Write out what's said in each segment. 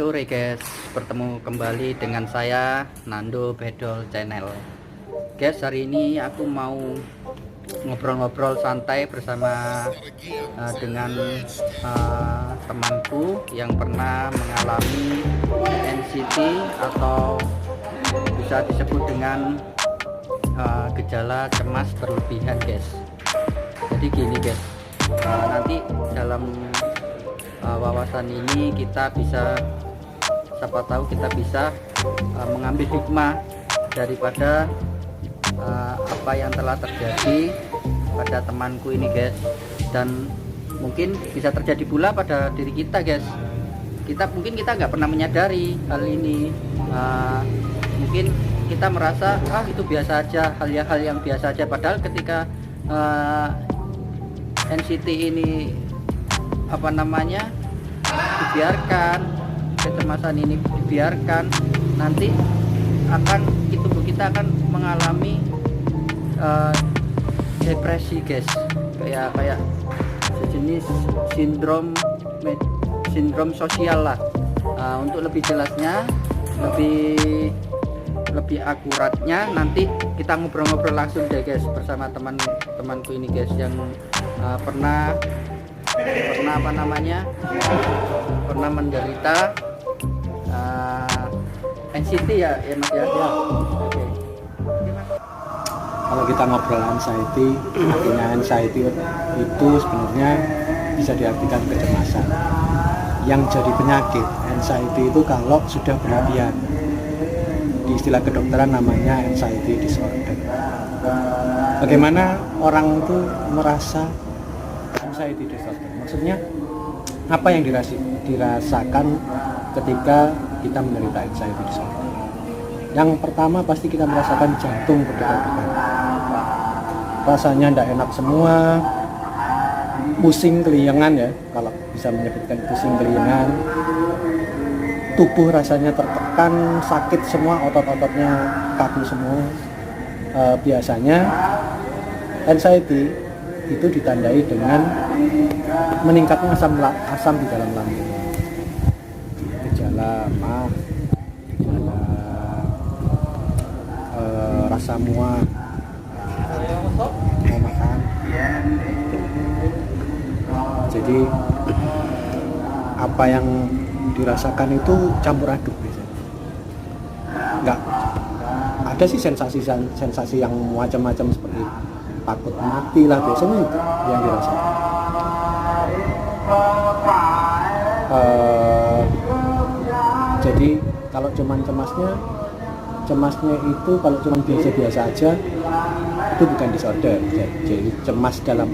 sore guys, bertemu kembali dengan saya Nando Bedol Channel. Guys, hari ini aku mau ngobrol-ngobrol santai bersama dengan temanku yang pernah mengalami anxiety atau bisa disebut dengan gejala cemas berlebihan guys. Jadi gini guys, nanti dalam wawasan ini kita bisa, siapa tahu kita bisa mengambil hikmah daripada apa yang telah terjadi pada temanku ini guys, dan mungkin bisa terjadi pula pada diri kita guys. Mungkin kita nggak pernah menyadari hal ini, mungkin kita merasa itu biasa aja, hal yang biasa aja, padahal ketika NCT ini dibiarkan, kecemasan ini dibiarkan, nanti tubuh kita akan mengalami depresi guys, kayak sejenis sindrom sosial lah. Untuk lebih jelasnya, lebih akuratnya nanti kita ngobrol-ngobrol langsung deh guys bersama temanku ini guys, yang pernah menderita anxiety ya mas ya. Oke. Kalau kita ngobrol anxiety, artinya anxiety itu sebenarnya bisa diartikan kecemasan. Yang jadi penyakit anxiety itu kalau sudah berlebihan, di istilah kedokteran namanya anxiety disorder. Bagaimana orang itu merasa anxiety disorder? Maksudnya apa yang dirasakan ketika kita menderita anxiety disorder? Yang pertama pasti kita merasakan jantung berdebar-debar, rasanya tidak enak semua, pusing keliengan ya, kalau bisa menyebutkan pusing keliengan, tubuh rasanya tertekan, sakit semua, otot-ototnya kaku semua. Biasanya anxiety itu ditandai dengan meningkatnya asam di dalam lambung, gejala mah, gejala rasa mual, mau makan. Jadi apa yang dirasakan itu campur aduk biasanya. Enggak ada sih sensasi yang macam-macam seperti takut mati lah, biasanya itu yang dirasakan. Jadi kalau cuman cemasnya itu kalau cuman biasa-biasa aja, itu bukan disorder. Jadi cemas dalam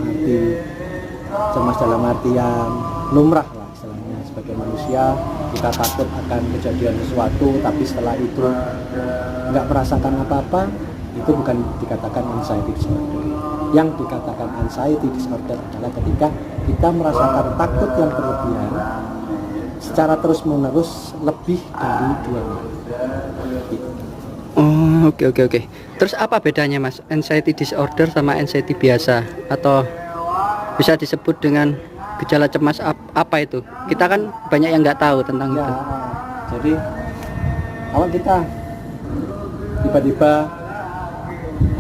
artian lumrah lah istilahnya. Sebagai manusia kita takut akan kejadian sesuatu, tapi setelah itu nggak merasakan apa-apa, itu bukan dikatakan anxiety disorder. Yang dikatakan anxiety disorder adalah ketika kita merasakan takut yang berlebihan secara terus-menerus lebih dari 2 minggu. Gitu. Oh, oke. Terus apa bedanya mas, anxiety disorder sama anxiety biasa, atau bisa disebut dengan gejala cemas apa itu? Kita kan banyak yang nggak tahu tentang itu. Jadi kalau kita tiba-tiba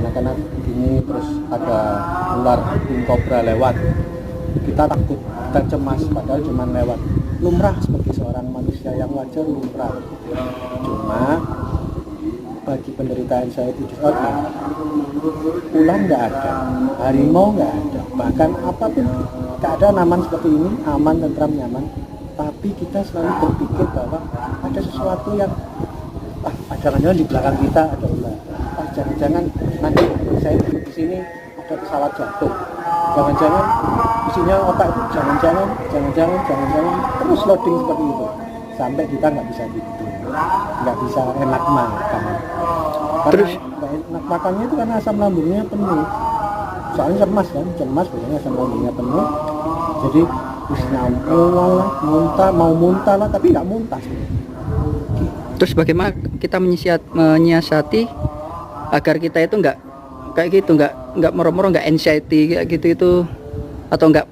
anak-anak gini terus ada ular kobra lewat, kita takut, kita cemas, padahal cuma lewat, lumrah sebagai seorang manusia yang wajar, lumrah. Cuma bagi penderita anxiety disorder, ular nggak ada, harimau nggak ada, bahkan apapun keadaan aman seperti ini, aman, tentram, nyaman, tapi kita selalu berpikir bahwa ada sesuatu yang jangan-jangan di belakang kita ada ular, jangan-jangan nanti saya duduk di sini ada pesawat jatuh, jangan-jangan isinya otak itu, jangan-jangan terus loading seperti itu sampai kita nggak bisa tidur, nggak bisa enak makan. Terus enak makannya itu karena asam lambungnya penuh, soalnya cemas biasanya asam lambungnya penuh, jadi mau muntah lah, tapi nggak muntah. Terus bagaimana kita menyiasati agar kita itu nggak kayak gitu, nggak moro-moro, nggak anxiety kayak gitu itu, atau nggak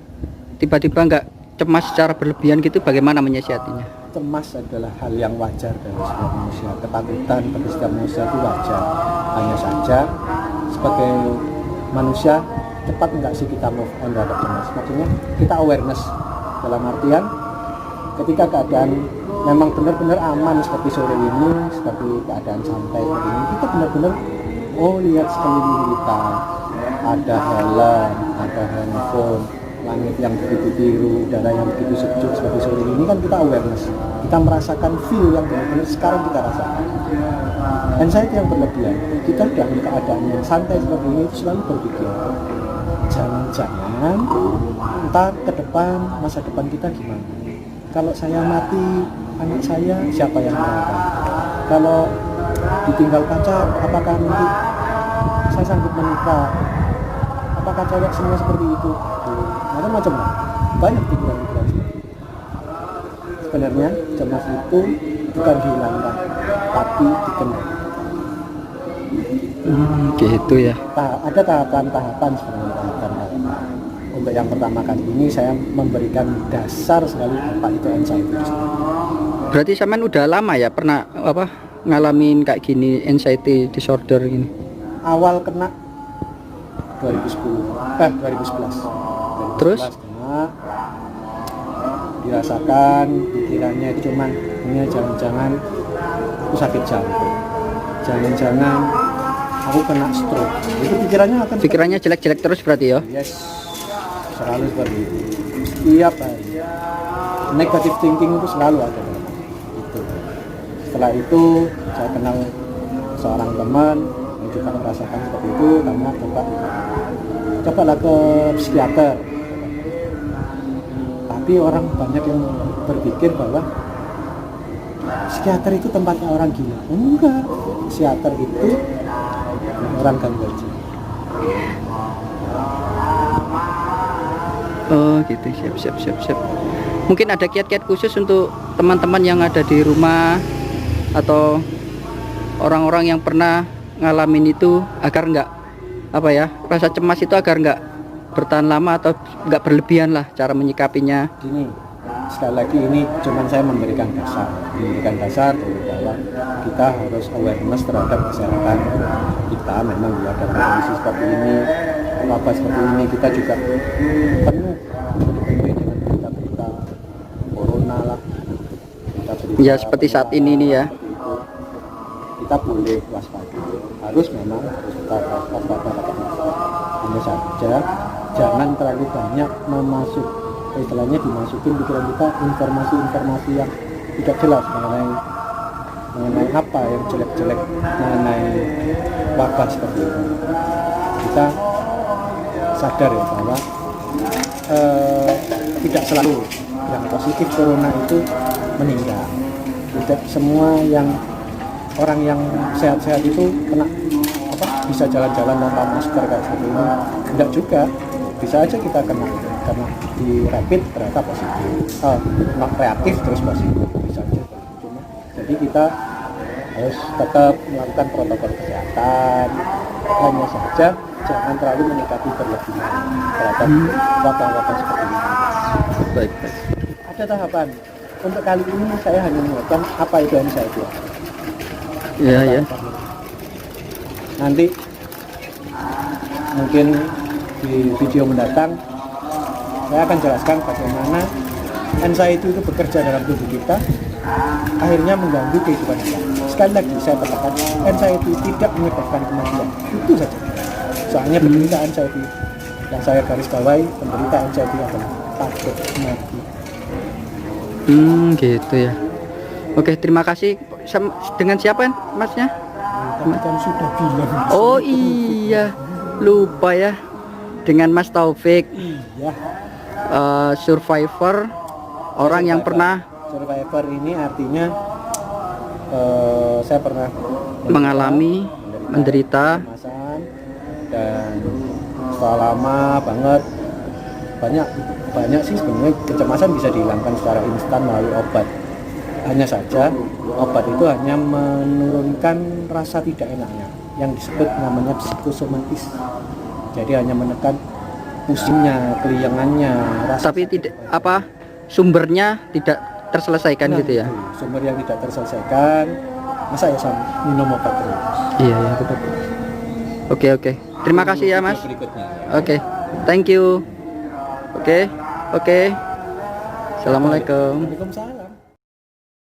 tiba-tiba nggak cemas secara berlebihan gitu? Bagaimana menyiasatinya? cemas adalah hal yang wajar dari setiap manusia. Ketakutan bagi setiap manusia itu wajar. Hanya saja sebagai manusia cepat enggak sih kita move on terhadap cemas. Maksudnya kita awareness dalam artian ketika keadaan memang benar-benar aman seperti sore ini, seperti keadaan santai seperti ini, kita benar-benar lihat sekeliling kita, ada helm, ada handphone, langit yang begitu biru, udara yang begitu sejuk seperti sore ini, kan kita awareness, kita merasakan feel yang benar-benar sekarang kita rasakan. Anxiety yang berlebihan, kita dalam keadaan yang santai seperti ini itu selalu berpikir, jangan-jangan ntar ke depan, masa depan kita gimana? Kalau saya mati, anak saya siapa yang merawat? Kalau ditinggal pacar, apakah nanti saya sanggup menikah? Apakah cewek semua seperti itu? Macam-macam lah. Banyak pikiran-pikiran seperti itu. Sebenarnya cemas itu bukan dihilangkan, tapi dikendalikan. Gitu ya. Ada tahapan-tahapan sebenarnya, tahapan-tahapan. Untuk yang pertama kali ini saya memberikan dasar sekali apa itu anxiety. Berarti Saman udah lama ya pernah ngalamin kayak gini, anxiety disorder gini? Awal kena 2011. Terus? Kena, dirasakan pikirannya itu cuman ini jangan-jangan aku sakit jantung, jangan-jangan aku kena stroke. Itu pikirannya jelek-jelek terus berarti ya? Yes, selalu seperti itu. Setiap hari negative thinking itu selalu ada dalam itu. Setelah itu saya kenal seorang teman yang juga merasakan seperti itu, karena cobalah ke psikiater. Tapi orang banyak yang berpikir bahwa psikiater itu tempatnya orang gila. Enggak, psikiater itu orang gangguan jiwa. Oh gitu, siap. Mungkin ada kiat-kiat khusus untuk teman-teman yang ada di rumah atau orang-orang yang pernah ngalamin itu agar nggak rasa cemas itu agar nggak bertahan lama atau nggak berlebihan lah cara menyikapinya. Gini, sekali lagi ini cuman saya memberikan dasar bahwa kita harus awareness terhadap kesehatan kita. Memang ada kondisi seperti ini, apa seperti ini, kita juga penuh dengan berita-berita corona lah, ya seperti saat ini nih ya. Kita boleh waspada, harus kita waspada. Hanya saja jangan terlalu banyak dimasukin pikiran kita informasi-informasi yang tidak jelas mengenai apa yang jelek-jelek mengenai wabah seperti ini. Kita sadar ya bahwa tidak selalu yang positif corona itu meninggal. Tidak semua orang yang sehat-sehat itu kena bisa jalan-jalan tanpa masker kayak seperti ini. Enggak juga, bisa aja kita kena karena di rapid ternyata positif, reaktif terus positif, bisa aja. Jadi kita harus tetap melakukan protokol kesehatan. Hanya saja jangan terlalu menyikapi berlebihan terhadap wabah-wabah seperti ini. Baik. Ada tahapan. Untuk kali ini saya hanya menguatkan apa itu anxiety. Ya. Nanti mungkin di video mendatang saya akan jelaskan bagaimana anxiety itu bekerja dalam tubuh kita, akhirnya mengganggu kehidupan kita. Sekali lagi saya katakan, anxiety tidak menyebabkan kematian, itu saja. Soalnya penderita anxiety yang saya garis bawahi, penderita anxiety adalah takut mati. Gitu ya. Oke, terima kasih. Dengan siapa masnya? Tadi kan sudah bilang. Oh iya, lupa ya. Dengan Mas Taufik. Iya. Survivor, orang yang pernah. Survivor ini artinya saya pernah menderita kecemasan, dan setelah lama banget banyak sih sebenarnya kecemasan bisa dihilangkan secara instan melalui obat. Hanya saja obat itu hanya menurunkan rasa tidak enaknya yang disebut namanya psikosomatis. Jadi hanya menekan pusingnya, keliangannya, rasa. Tapi tidak sumbernya tidak terselesaikan gitu ya. itu, sumber yang tidak terselesaikan, masa ya minum obat terus. Iya ya, betul. Oke. Terima kasih ya Mas. Berikutnya. Oke, thank you. Oke. Assalamualaikum. Waalaikumsalam.